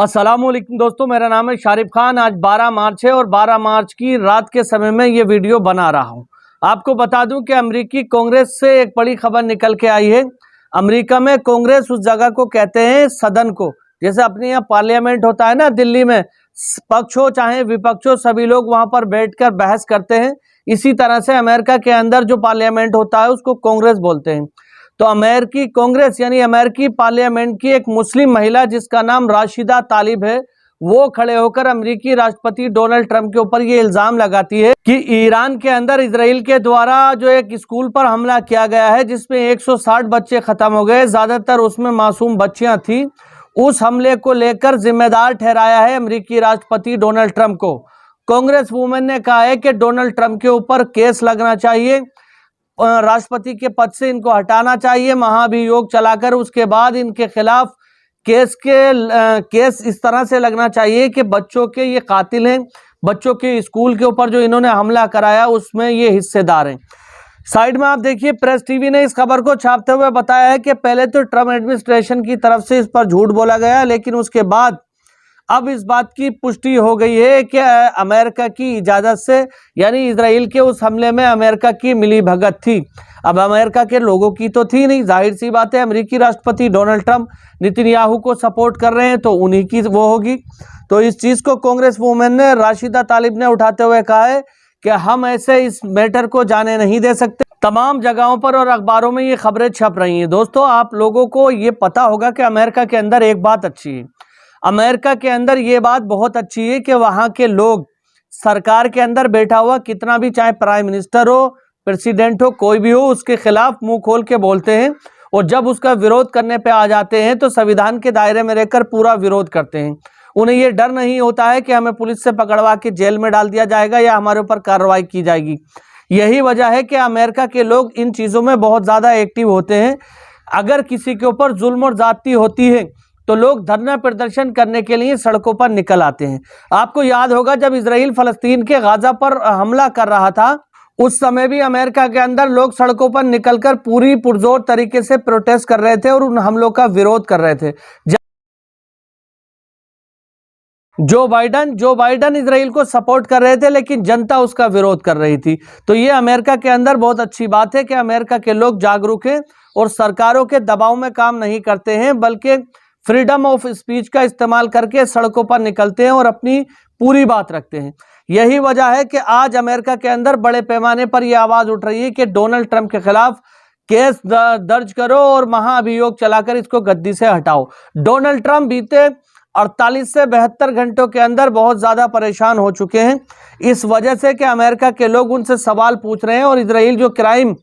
अस्सलामुअलैकुम दोस्तों, मेरा नाम है शारिफ खान। आज 12 मार्च है और 12 मार्च की रात के समय में ये वीडियो बना रहा हूँ। आपको बता दूं कि अमेरिकी कांग्रेस से एक बड़ी खबर निकल के आई है। अमेरिका में कांग्रेस उस जगह को कहते हैं सदन को, जैसे अपने यहाँ पार्लियामेंट होता है ना दिल्ली में, पक्ष हो चाहे विपक्ष हो सभी लोग वहां पर बैठकर बहस करते हैं। इसी तरह से अमेरिका के अंदर जो पार्लियामेंट होता है उसको कांग्रेस बोलते हैं। तो अमेरिकी कांग्रेस यानी अमेरिकी पार्लियामेंट की एक मुस्लिम महिला जिसका नाम राशिदा तालिब है, वो खड़े होकर अमेरिकी राष्ट्रपति डोनाल्ड ट्रंप के ऊपर ये इल्जाम लगाती है कि ईरान के अंदर इजराइल के द्वारा जो एक स्कूल पर हमला किया गया है जिसमें 160 बच्चे खत्म हो गए, ज्यादातर उसमें मासूम बच्चियां थी, उस हमले को लेकर जिम्मेदार ठहराया है अमेरिकी राष्ट्रपति डोनाल्ड ट्रंप को। कांग्रेस वुमेन ने कहा है कि डोनाल्ड ट्रंप के ऊपर केस लगना चाहिए, राष्ट्रपति के पद से इनको हटाना चाहिए, महाभियोग चलाकर उसके बाद इनके खिलाफ केस इस तरह से लगना चाहिए कि बच्चों के ये कातिल हैं, बच्चों के स्कूल के ऊपर जो इन्होंने हमला कराया उसमें ये हिस्सेदार हैं। साइड में आप देखिए, प्रेस टीवी ने इस खबर को छापते हुए बताया है कि पहले तो ट्रंप एडमिनिस्ट्रेशन की तरफ से इस पर झूठ बोला गया, लेकिन उसके बाद अब इस बात की पुष्टि हो गई है कि अमेरिका की इजाजत से यानी इजराइल के उस हमले में अमेरिका की मिली भगत थी। अब अमेरिका के लोगों की तो थी नहीं, जाहिर सी बात है अमेरिकी राष्ट्रपति डोनाल्ड ट्रंप नेतन्याहू को सपोर्ट कर रहे हैं तो उन्हीं की वो होगी। तो इस चीज को कांग्रेस वुमेन ने राशिदा तालिब ने उठाते हुए कहा है कि हम ऐसे इस मैटर को जाने नहीं दे सकते। तमाम जगहों पर और अखबारों में ये खबरें छप रही हैं। दोस्तों, आप लोगों को ये पता होगा कि अमेरिका के अंदर एक बात अच्छी है, अमेरिका के अंदर ये बात बहुत अच्छी है कि वहां के लोग सरकार के अंदर बैठा हुआ कितना भी, चाहे प्राइम मिनिस्टर हो, प्रेसिडेंट हो, कोई भी हो, उसके खिलाफ मुंह खोल के बोलते हैं और जब उसका विरोध करने पे आ जाते हैं तो संविधान के दायरे में रहकर पूरा विरोध करते हैं। उन्हें ये डर नहीं होता है कि हमें पुलिस से पकड़वा के जेल में डाल दिया जाएगा या हमारे ऊपर कार्रवाई की जाएगी। यही वजह है कि अमेरिका के लोग इन चीज़ों में बहुत ज़्यादा एक्टिव होते हैं। अगर किसी के ऊपर जुल्म और ज्यादती होती है तो लोग धरना प्रदर्शन करने के लिए सड़कों पर निकल आते हैं। आपको याद होगा जब इजराइल फलस्तीन के गाजा पर हमला कर रहा था उस समय भी अमेरिका के अंदर लोग सड़कों पर निकलकर पूरी पुरजोर तरीके से प्रोटेस्ट कर रहे थे और उन हमलों का विरोध कर रहे थे। जो बाइडन इजराइल को सपोर्ट कर रहे थे लेकिन जनता उसका विरोध कर रही थी। तो ये अमेरिका के अंदर बहुत अच्छी बात है कि अमेरिका के लोग जागरूक हैं और सरकारों के दबाव में काम नहीं करते हैं, बल्कि फ्रीडम ऑफ स्पीच का इस्तेमाल करके सड़कों पर निकलते हैं और अपनी पूरी बात रखते हैं। यही वजह है कि आज अमेरिका के अंदर बड़े पैमाने पर यह आवाज उठ रही है कि डोनाल्ड ट्रंप के खिलाफ केस दर्ज करो और महाअभियोग चलाकर इसको गद्दी से हटाओ। डोनाल्ड ट्रंप बीते 48 से 72 घंटों के अंदर बहुत ज्यादा परेशान हो चुके हैं, इस वजह से कि अमेरिका के लोग उनसे सवाल पूछ रहे हैं और इजराइल जो क्राइम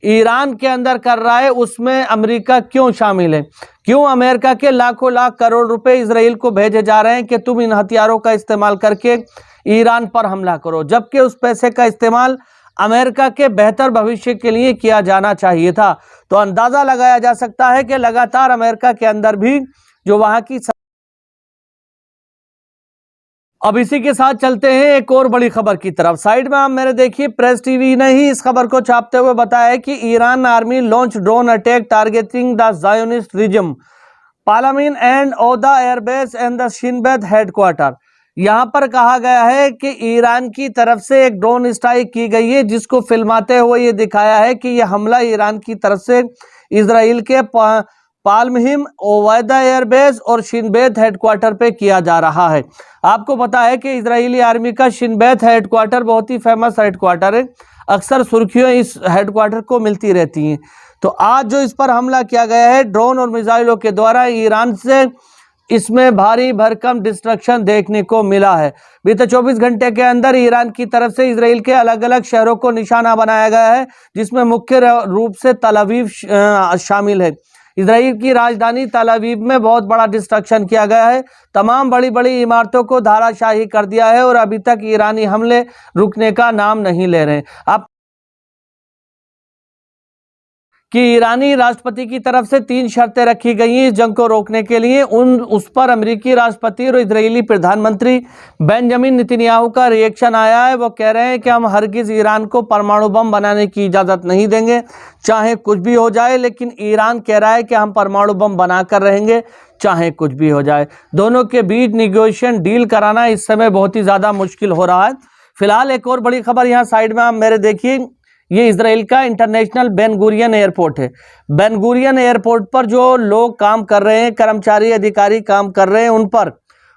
ईरान के अंदर कर रहा है उसमें अमेरिका क्यों शामिल है, क्यों अमेरिका के लाखों लाख करोड़ रुपए इजराइल को भेजे जा रहे हैं कि तुम इन हथियारों का इस्तेमाल करके ईरान पर हमला करो, जबकि उस पैसे का इस्तेमाल अमेरिका के बेहतर भविष्य के लिए किया जाना चाहिए था। तो अंदाजा लगाया जा सकता है कि लगातार अमेरिका के अंदर भी जो वहां की। अब इसी के साथ चलते हैं एक और बड़ी खबर की तरफ। साइड में आप मेरे देखिए, प्रेस टीवी ने ही इस खबर को छापते हुए बताया है कि Iran army launch drone attack targeting the Zionist regime Palmachim and Ovda airbase and the Shin Bet headquarter. यहां पर कहा गया है कि ईरान की तरफ से एक ड्रोन स्ट्राइक की गई है जिसको फिल्माते हुए ये दिखाया है कि यह हमला ईरान की तरफ से इजराइल के पालमहिम, ओवैदा एयरबेस और शिनबेत हेडक्वार्टर पे किया जा रहा है। आपको पता है कि इजरायली आर्मी का शिनबेत हेडक्वार्टर बहुत ही फेमस हेडक्वार्टर है, अक्सर सुर्खियां इस हेडक्वार्टर को मिलती रहती हैं। तो आज जो इस पर हमला किया गया है ड्रोन और मिसाइलों के द्वारा, ईरान से इसमें भारी भरकम डिस्ट्रक्शन देखने को मिला है। बीते 24 घंटे के अंदर ईरान की तरफ से इजराइल के अलग अलग शहरों को निशाना बनाया गया है, जिसमें मुख्य रूप से तल अवीव शामिल है। इजराइल की राजधानी तल अवीव में बहुत बड़ा डिस्ट्रक्शन किया गया है, तमाम बड़ी बड़ी इमारतों को धाराशाही कर दिया है और अभी तक ईरानी हमले रुकने का नाम नहीं ले रहे। अब कि ईरानी राष्ट्रपति की तरफ से 3 शर्तें रखी गई हैं इस जंग को रोकने के लिए। उस पर अमेरिकी राष्ट्रपति और इजरायली प्रधानमंत्री बेंजामिन नेतन्याहू का रिएक्शन आया है। वो कह रहे हैं कि हम हरगिज ईरान को परमाणु बम बनाने की इजाज़त नहीं देंगे, चाहे कुछ भी हो जाए। लेकिन ईरान कह रहा है कि हम परमाणु बम बनाकर रहेंगे चाहे कुछ भी हो जाए। दोनों के बीच निगोशिएशन डील कराना इस समय बहुत ही ज़्यादा मुश्किल हो रहा है। फिलहाल एक और बड़ी खबर यहाँ साइड में आप मेरे देखिए, ये इजराइल का इंटरनेशनल बेन गुरियन एयरपोर्ट है। बेन गुरियन एयरपोर्ट पर जो लोग काम कर रहे हैं, कर्मचारी अधिकारी काम कर रहे हैं, उन पर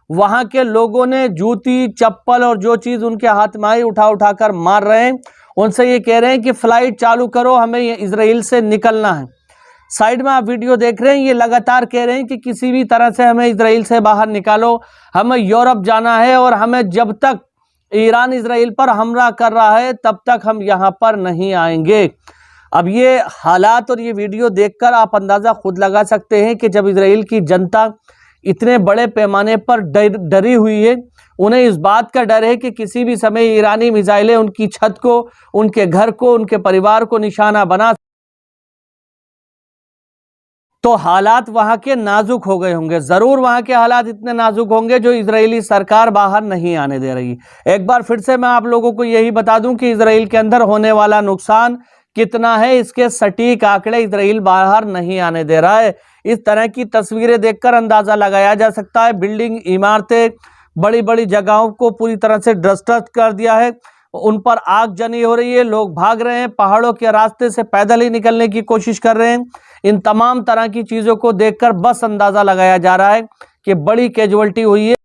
वहां के लोगों ने जूती चप्पल और जो चीज उनके हाथ में आई उठा कर मार रहे हैं। उनसे ये कह रहे हैं कि फ्लाइट चालू करो, हमें इजराइल से निकलना है। साइड में आप वीडियो देख रहे हैं, ये लगातार कह रहे हैं कि किसी भी तरह से हमें इजराइल से बाहर निकालो, हमें यूरोप जाना है और हमें जब तक ईरान इजराइल पर हमला कर रहा है तब तक हम यहाँ पर नहीं आएंगे। अब ये हालात और ये वीडियो देखकर आप अंदाज़ा खुद लगा सकते हैं कि जब इजराइल की जनता इतने बड़े पैमाने पर डरी हुई है, उन्हें इस बात का डर है कि किसी भी समय ईरानी मिसाइलें उनकी छत को, उनके घर को, उनके परिवार को निशाना बना, तो हालात वहां के नाजुक हो गए होंगे। जरूर वहां के हालात इतने नाजुक होंगे जो इजरायली सरकार बाहर नहीं आने दे रही। एक बार फिर से मैं आप लोगों को यही बता दूं कि इजराइल के अंदर होने वाला नुकसान कितना है, इसके सटीक आंकड़े इजराइल बाहर नहीं आने दे रहा है। इस तरह की तस्वीरें देखकर अंदाजा लगाया जा सकता है। बिल्डिंग, इमारतें, बड़ी बड़ी जगहों को पूरी तरह से ध्वस्त कर दिया है, उन पर आगजनी हो रही है, लोग भाग रहे हैं, पहाड़ों के रास्ते से पैदल ही निकलने की कोशिश कर रहे हैं। इन तमाम तरह की चीजों को देखकर बस अंदाजा लगाया जा रहा है कि बड़ी कैजुअल्टी हुई है,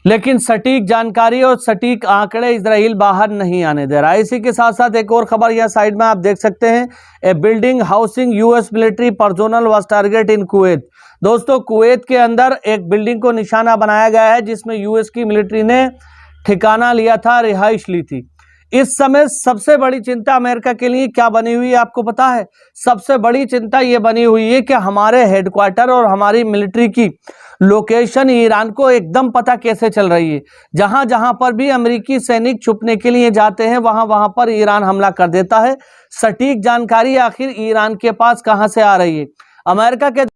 लेकिन सटीक जानकारी और सटीक आंकड़े इजराइल बाहर नहीं आने दे रहा है। इसी के साथ साथ एक और खबर यह साइड में आप देख सकते हैं, a building housing US military personnel was target in Kuwait. दोस्तों, कुवैत के अंदर एक बिल्डिंग को निशाना बनाया गया है जिसमें यूएस की मिलिट्री ने ठिकाना लिया था, रिहाइश ली थी। इस समय सबसे बड़ी चिंता अमेरिका के लिए क्या बनी हुई है आपको पता है? सबसे बड़ी चिंता ये बनी हुई है कि हमारे हेडक्वार्टर और हमारी मिलिट्री की लोकेशन ईरान को एकदम पता कैसे चल रही है। जहां जहां पर भी अमेरिकी सैनिक छुपने के लिए जाते हैं वहां वहां पर ईरान हमला कर देता है। सटीक जानकारी आखिर ईरान के पास कहां से आ रही है? अमेरिका के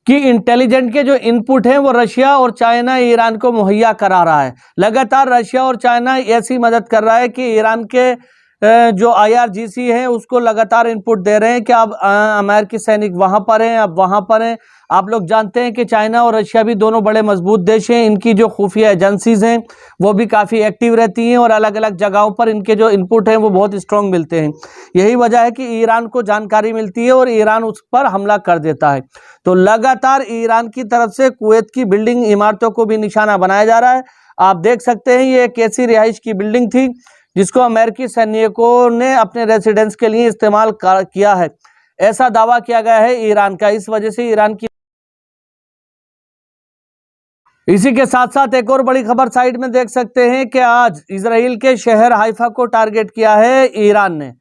कि इंटेलिजेंट के जो इनपुट हैं वो रशिया और चाइना ईरान को मुहैया करा रहा है। लगातार रशिया और चाइना ऐसी मदद कर रहा है कि ईरान के जो IRGC है उसको लगातार इनपुट दे रहे हैं कि अब अमेरिकी सैनिक वहां पर हैं, अब वहां पर हैं। आप लोग जानते हैं कि चाइना और रशिया भी दोनों बड़े मजबूत देश हैं, इनकी जो खुफिया एजेंसीज हैं वो भी काफ़ी एक्टिव रहती हैं और अलग अलग जगहों पर इनके जो इनपुट हैं वो बहुत स्ट्रॉन्ग मिलते हैं। यही वजह है कि ईरान को जानकारी मिलती है और ईरान उस पर हमला कर देता है। तो लगातार ईरान की तरफ से कुवैत की बिल्डिंग, इमारतों को भी निशाना बनाया जा रहा है। आप देख सकते हैं ये एक ऐसी रिहाइश की बिल्डिंग थी जिसको अमेरिकी सैनिकों ने अपने रेसिडेंस के लिए इस्तेमाल किया है, ऐसा दावा किया गया है ईरान का। इस वजह से ईरान की इसी के साथ साथ एक और बड़ी खबर साइड में देख सकते हैं कि आज इजराइल के शहर हाइफा को टारगेट किया है ईरान ने।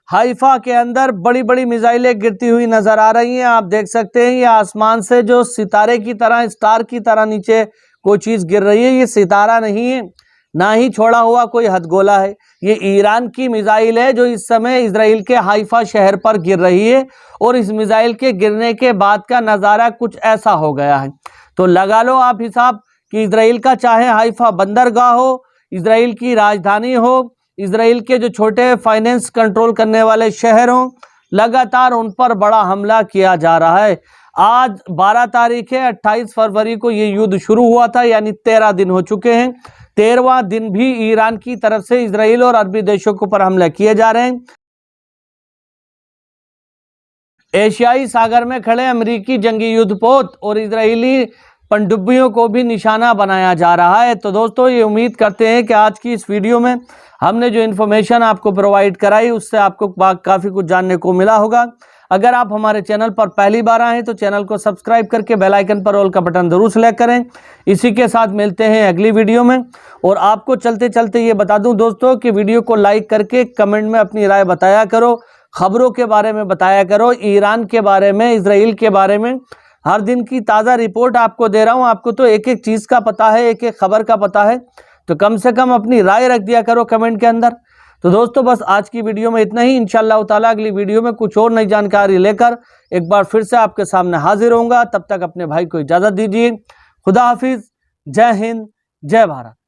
हाइफा के अंदर बड़ी बड़ी मिसाइलें गिरती हुई नजर आ रही हैं। आप देख सकते हैं ये आसमान से जो सितारे की तरह, स्टार की तरह नीचे कोई चीज गिर रही है, ये सितारा नहीं है, ना ही छोड़ा हुआ कोई हथगोला है, ये ईरान की मिसाइल है जो इस समय इजराइल के हाइफा शहर पर गिर रही है। और इस मिसाइल के गिरने के बाद का नज़ारा कुछ ऐसा हो गया है। तो लगा लो आप हिसाब कि इजराइल का चाहे हाइफा बंदरगाह हो, इजराइल की राजधानी हो, इजराइल के जो छोटे फाइनेंस कंट्रोल करने वाले शहर हों, लगातार उन पर बड़ा हमला किया जा रहा है। आज 12 तारीख है, 28 फरवरी को ये युद्ध शुरू हुआ था, यानी 13 दिन हो चुके हैं। 13वां दिन भी ईरान की तरफ से इजराइल और अरबी देशों के ऊपर हमले किए जा रहे हैं। एशियाई सागर में खड़े अमेरिकी जंगी युद्धपोत और इजरायली पनडुब्बियों को भी निशाना बनाया जा रहा है। तो दोस्तों, ये उम्मीद करते हैं कि आज की इस वीडियो में हमने जो इन्फॉर्मेशन आपको प्रोवाइड कराई उससे आपको काफ़ी कुछ जानने को मिला होगा। अगर आप हमारे चैनल पर पहली बार आए हैं तो चैनल को सब्सक्राइब करके बेल आइकन पर ऑल का बटन जरूर सेलेक्ट करें। इसी के साथ मिलते हैं अगली वीडियो में। और आपको चलते चलते ये बता दूं दोस्तों कि वीडियो को लाइक करके कमेंट में अपनी राय बताया करो, खबरों के बारे में बताया करो, ईरान के बारे में, इजराइल के बारे में हर दिन की ताज़ा रिपोर्ट आपको दे रहा हूँ। आपको तो एक एक चीज़ का पता है, एक एक खबर का पता है, तो कम से कम अपनी राय रख दिया करो कमेंट के अंदर। तो दोस्तों बस आज की वीडियो में इतना ही। इंशाअल्लाह ताला अगली वीडियो में कुछ और नई जानकारी लेकर एक बार फिर से आपके सामने हाजिर होऊंगा। तब तक अपने भाई को इजाज़त दीजिए। खुदा हाफिज। जय हिंद, जय भारत।